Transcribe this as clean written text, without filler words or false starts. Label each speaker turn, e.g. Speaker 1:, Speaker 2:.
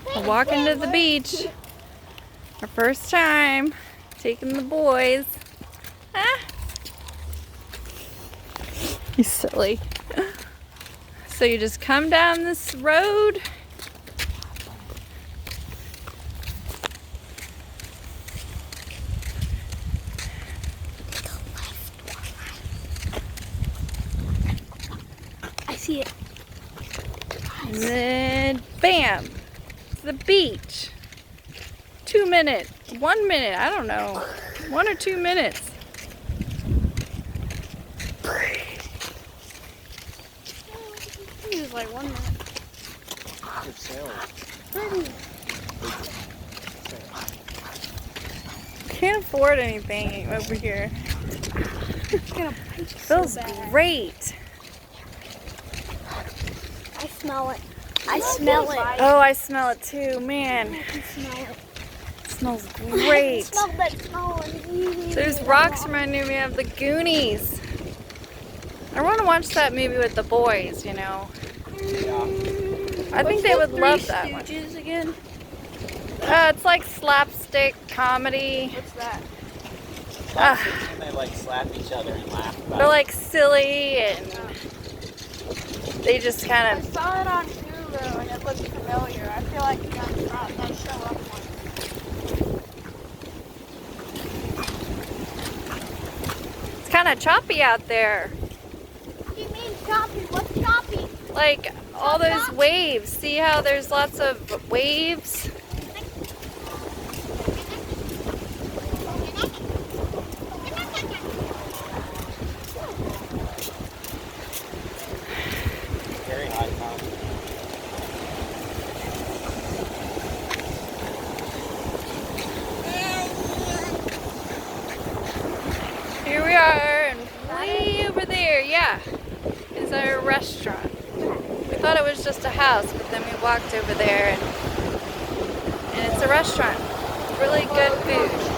Speaker 1: We're walking to the beach. Our first time taking the boys. Ah. He's silly. So you just come down this road.
Speaker 2: I see it.
Speaker 1: And then bam, to the beach. 2 minutes, 1 minute, I don't know. 1 or 2 minutes.
Speaker 2: It was like 1 minute.
Speaker 1: Can't afford anything over here.
Speaker 2: It's gonna bite
Speaker 1: Feels great.
Speaker 2: I smell it. I smell it.
Speaker 1: Oh, I smell it too, man.
Speaker 2: I can smell it.
Speaker 1: It smells great.
Speaker 2: I smell that smell.
Speaker 1: Those rocks remind me of the Goonies. I want to watch that movie with the boys, you know. I think they would love that one.
Speaker 2: Again?
Speaker 1: It's like slapstick comedy.
Speaker 2: What's that?
Speaker 3: And they like slap each other and laugh about
Speaker 1: They're like silly and they just kind
Speaker 2: I
Speaker 1: of.
Speaker 2: saw it on Hulu and it looked familiar. I feel like that show up once.
Speaker 1: It's kind of choppy out there.
Speaker 2: What do you mean choppy? What's choppy?
Speaker 1: Like all those waves. See how there's lots of waves?
Speaker 3: very high top.
Speaker 1: Here we are, and way over there, yeah, is our restaurant. We thought it was just a house, but then we walked over there, and it's a restaurant. Really good food.